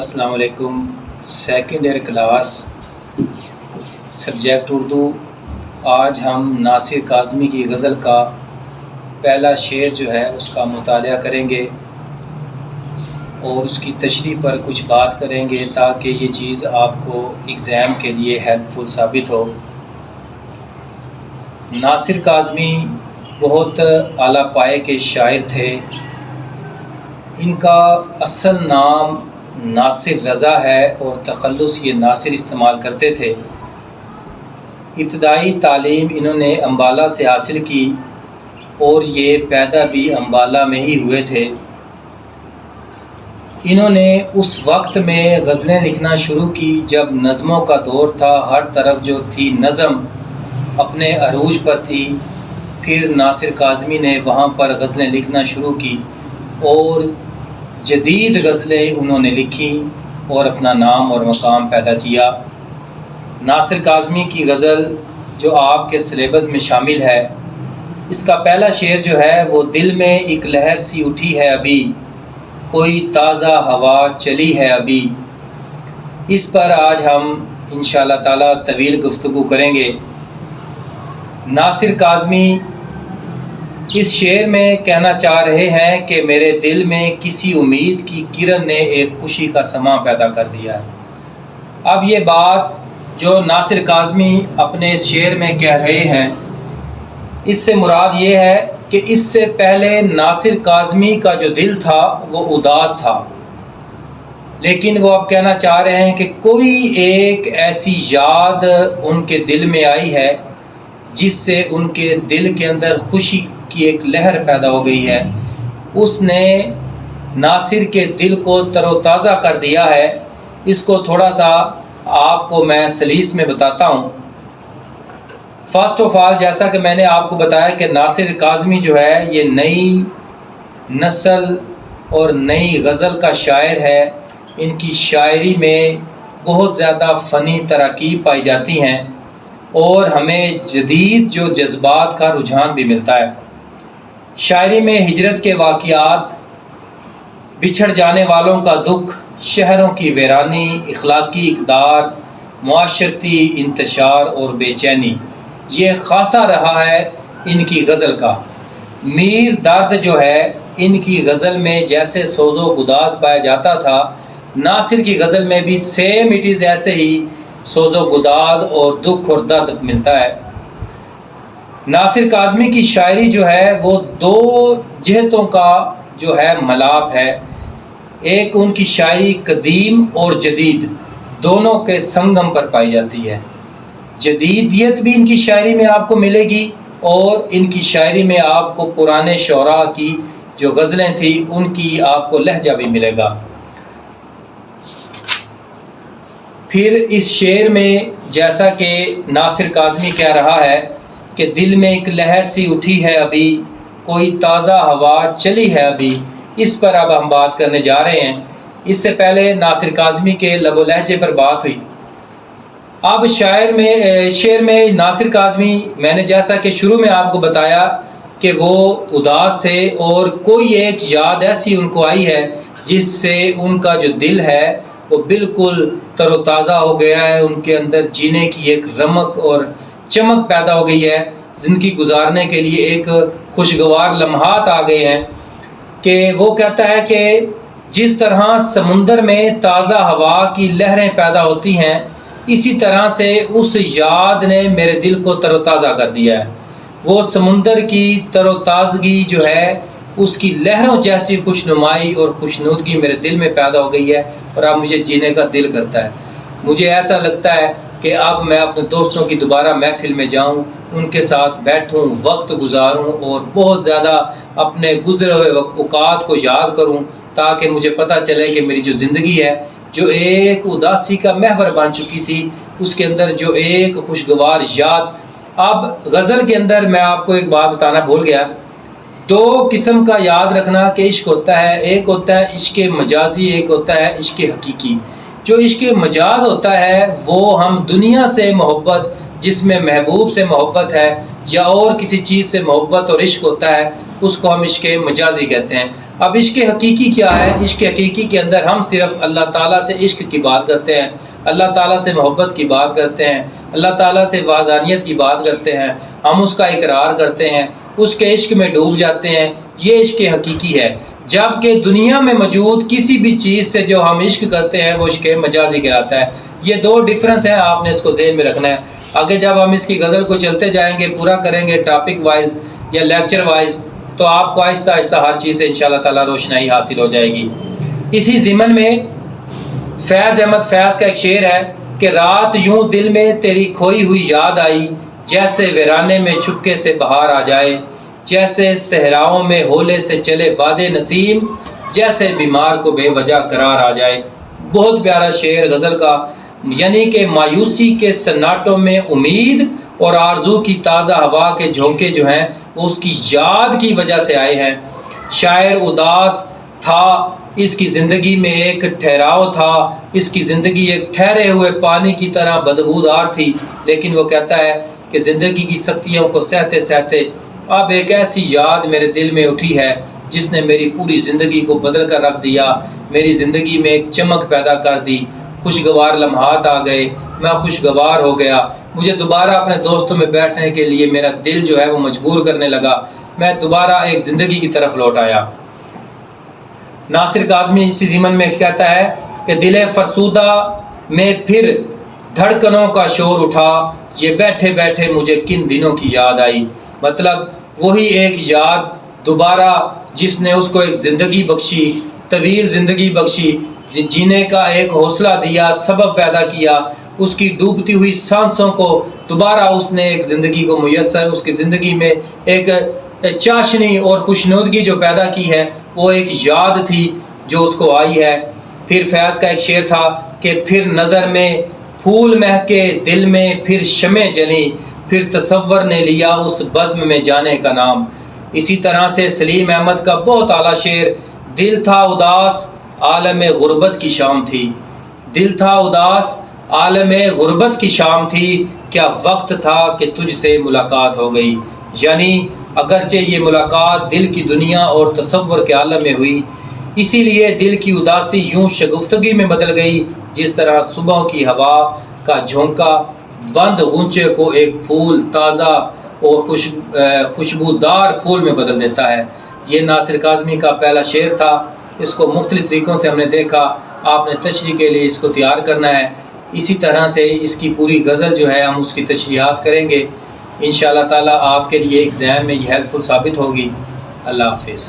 السلام علیکم۔ Second year class subject Urdu. آج ہم ناصر کاظمی کی غزل کا پہلا شعر جو ہے اس کا مطالعہ کریں گے اور اس کی تشریح پر کچھ بات کریں گے تاکہ یہ چیز آپ کو ایگزام کے لیے ہیلپ فل ثابت ہو۔ ناصر کاظمی بہت اعلیٰ پائے کے شاعر تھے۔ ان کا اصل نام ناصر رضا ہے اور تخلص یہ ناصر استعمال کرتے تھے۔ ابتدائی تعلیم انہوں نے امبالہ سے حاصل کی اور یہ پیدا بھی امبالہ میں ہی ہوئے تھے۔ انہوں نے اس وقت میں غزلیں لکھنا شروع کی جب نظموں کا دور تھا۔ ہر طرف جو تھی نظم اپنے عروج پر تھی۔ پھر ناصر کاظمی نے وہاں پر غزلیں لکھنا شروع کی اور جدید غزلیں انہوں نے لکھی اور اپنا نام اور مقام پیدا کیا۔ ناصر کاظمی کی غزل جو آپ کے سلیبس میں شامل ہے، اس کا پہلا شعر جو ہے وہ دل میں ایک لہر سی اٹھی ہے ابھی، کوئی تازہ ہوا چلی ہے ابھی۔ اس پر آج ہم انشاءاللہ تعالی طویل گفتگو کریں گے۔ ناصر کاظمی اس شعر میں کہنا چاہ رہے ہیں کہ میرے دل میں کسی امید کی کرن نے ایک خوشی کا سماں پیدا کر دیا ہے۔ اب یہ بات جو ناصر کاظمی اپنے اس شعر میں کہہ رہے ہیں، اس سے مراد یہ ہے کہ اس سے پہلے ناصر کاظمی کا جو دل تھا وہ اداس تھا، لیکن وہ اب کہنا چاہ رہے ہیں کہ کوئی ایک ایسی یاد ان کے دل میں آئی ہے جس سے ان کے دل کے اندر خوشی کی ایک لہر پیدا ہو گئی ہے۔ اس نے ناصر کے دل کو تر و تازہ کر دیا ہے۔ اس کو تھوڑا سا آپ کو میں سلیس میں بتاتا ہوں۔ فرسٹ آف آل، جیسا کہ میں نے آپ کو بتایا کہ ناصر کاظمی جو ہے یہ نئی نسل اور نئی غزل کا شاعر ہے۔ ان کی شاعری میں بہت زیادہ فنی تراکیب پائی جاتی ہیں اور ہمیں جدید جو جذبات کا رجحان بھی ملتا ہے۔ شاعری میں ہجرت کے واقعات، بچھڑ جانے والوں کا دکھ، شہروں کی ویرانی، اخلاقی اقدار، معاشرتی انتشار اور بے چینی، یہ خاصہ رہا ہے ان کی غزل کا۔ میر درد جو ہے ان کی غزل میں جیسے سوز و گداز پایا جاتا تھا، ناصر کی غزل میں بھی سیم اٹ از ایسے ہی سوز و گداز اور دکھ اور درد ملتا ہے۔ ناصر کاظمی کی شاعری جو ہے وہ دو جہتوں کا جو ہے ملاپ ہے۔ ایک ان کی شاعری قدیم اور جدید دونوں کے سنگم پر پائی جاتی ہے۔ جدیدیت بھی ان کی شاعری میں آپ کو ملے گی اور ان کی شاعری میں آپ کو پرانے شعراء کی جو غزلیں تھیں ان کی آپ کو لہجہ بھی ملے گا۔ پھر اس شعر میں جیسا کہ ناصر کاظمی کہہ رہا ہے کہ دل میں ایک لہر سی اٹھی ہے ابھی، کوئی تازہ ہوا چلی ہے ابھی، اس پر اب ہم بات کرنے جا رہے ہیں۔ اس سے پہلے ناصر کاظمی کے لب و لہجے پر بات ہوئی۔ اب شعر میں ناصر کاظمی، میں نے جیسا کہ شروع میں آپ کو بتایا کہ وہ اداس تھے اور کوئی ایک یاد ایسی ان کو آئی ہے جس سے ان کا جو دل ہے وہ بالکل تر و تازہ ہو گیا ہے۔ ان کے اندر جینے کی ایک رمق اور چمک پیدا ہو گئی ہے، زندگی گزارنے کے لیے ایک خوشگوار لمحات آ گئے ہیں۔ کہ وہ کہتا ہے کہ جس طرح سمندر میں تازہ ہوا کی لہریں پیدا ہوتی ہیں، اسی طرح سے اس یاد نے میرے دل کو تر و تازہ کر دیا ہے۔ وہ سمندر کی تر و تازگی جو ہے اس کی لہروں جیسی خوشنمائی اور خوشنودگی میرے دل میں پیدا ہو گئی ہے اور اب مجھے جینے کا دل کرتا ہے۔ مجھے ایسا لگتا ہے کہ اب میں اپنے دوستوں کی دوبارہ محفل میں جاؤں، ان کے ساتھ بیٹھوں، وقت گزاروں اور بہت زیادہ اپنے گزرے ہوئے اوقات کو یاد کروں تاکہ مجھے پتہ چلے کہ میری جو زندگی ہے جو ایک اداسی کا محور بن چکی تھی، اس کے اندر جو ایک خوشگوار یاد۔ اب غزل کے اندر میں آپ کو ایک بات بتانا بھول گیا، دو قسم کا یاد رکھنا کہ عشق ہوتا ہے۔ ایک ہوتا ہے عشق مجازی، ایک ہوتا ہے عشق حقیقی۔ جو عشق مجاز ہوتا ہے وہ ہم دنیا سے محبت، جس میں محبوب سے محبت ہے یا اور کسی چیز سے محبت اور عشق ہوتا ہے اس کو ہم عشق مجازی کہتے ہیں۔ اب عشق حقیقی کیا ہے؟ عشق حقیقی کے اندر ہم صرف اللہ تعالیٰ سے عشق کی بات کرتے ہیں، اللہ تعالیٰ سے محبت کی بات کرتے ہیں، اللہ تعالیٰ سے وحدانیت کی بات کرتے ہیں، ہم اس کا اقرار کرتے ہیں، اس کے عشق میں ڈوب جاتے ہیں، یہ عشق حقیقی ہے۔ جبکہ دنیا میں موجود کسی بھی چیز سے جو ہم عشق کرتے ہیں وہ عشق مجازی کہلاتا ہے۔ یہ دو ڈفرنس ہیں، آپ نے اس کو ذہن میں رکھنا ہے۔ آگے جب ہم اس کی غزل کو چلتے جائیں گے، پورا کریں گے ٹاپک وائز یا لیکچر وائز، تو آپ کو آہستہ آہستہ ہر چیز سے انشاءاللہ تعالیٰ روشنائی حاصل ہو جائے گی۔ اسی ضمن میں فیض احمد فیض کا ایک شعر ہے کہ رات یوں دل میں تیری کھوئی ہوئی یاد آئی، جیسے ویرانے میں چھپکے سے بہار آ جائے، جیسے صحراؤں میں ہولے سے چلے باد نسیم، جیسے بیمار کو بے وجہ قرار آ جائے۔ بہت پیارا شعر غزل کا، یعنی کہ مایوسی کے سناٹوں میں امید اور آرزو کی تازہ ہوا کے جھونکے جو ہیں وہ اس کی یاد کی وجہ سے آئے ہیں۔ شاعر اداس تھا، اس کی زندگی میں ایک ٹھہراؤ تھا، اس کی زندگی ایک ٹھہرے ہوئے پانی کی طرح بدبودار تھی، لیکن وہ کہتا ہے کہ زندگی کی سختیوں کو سہتے سہتے اب ایک ایسی یاد میرے دل میں اٹھی ہے جس نے میری پوری زندگی کو بدل کر رکھ دیا، میری زندگی میں ایک چمک پیدا کر دی، خوشگوار لمحات آ گئے، میں خوشگوار ہو گیا، مجھے دوبارہ اپنے دوستوں میں بیٹھنے کے لیے میرا دل جو ہے وہ مجبور کرنے لگا، میں دوبارہ ایک زندگی کی طرف لوٹ آیا۔ ناصر کاظمی اسی ضمن میں کہتا ہے کہ دل فرسودہ میں پھر دھڑکنوں کا شور اٹھا، یہ بیٹھے بیٹھے مجھے کن دنوں کی یاد آئی۔ مطلب وہی ایک یاد دوبارہ جس نے اس کو ایک زندگی بخشی، طویل زندگی بخشی، جینے کا ایک حوصلہ دیا، سبب پیدا کیا، اس کی ڈوبتی ہوئی سانسوں کو دوبارہ اس نے ایک زندگی کو میسر، اس کی زندگی میں ایک چاشنی اور خوشنودگی جو پیدا کی ہے وہ ایک یاد تھی جو اس کو آئی ہے۔ پھر فیض کا ایک شعر تھا کہ پھر نظر میں پھول مہکے، دل میں پھر شمع جلیں، پھر تصور نے لیا اس بزم میں جانے کا نام۔ اسی طرح سے سلیم احمد کا بہت اعلیٰ شعر، دل تھا اداس عالم غربت کی شام تھی، دل تھا اداس عالم غربت کی شام تھی، کیا وقت تھا کہ تجھ سے ملاقات ہو گئی۔ یعنی اگرچہ یہ ملاقات دل کی دنیا اور تصور کے عالم میں ہوئی، اسی لیے دل کی اداسی یوں شگفتگی میں بدل گئی جس طرح صبح کی ہوا کا جھونکا بند غنچے کو ایک پھول تازہ اور خوشبودار پھول میں بدل دیتا ہے۔ یہ ناصر کاظمی کا پہلا شعر تھا، اس کو مختلف طریقوں سے ہم نے دیکھا، آپ نے تشریح کے لیے اس کو تیار کرنا ہے۔ اسی طرح سے اس کی پوری غزل جو ہے ہم اس کی تشریحات کریں گے انشاءاللہ تعالیٰ، آپ کے لیے ایگزام میں یہ ہیلپ فل ثابت ہوگی۔ اللہ حافظ۔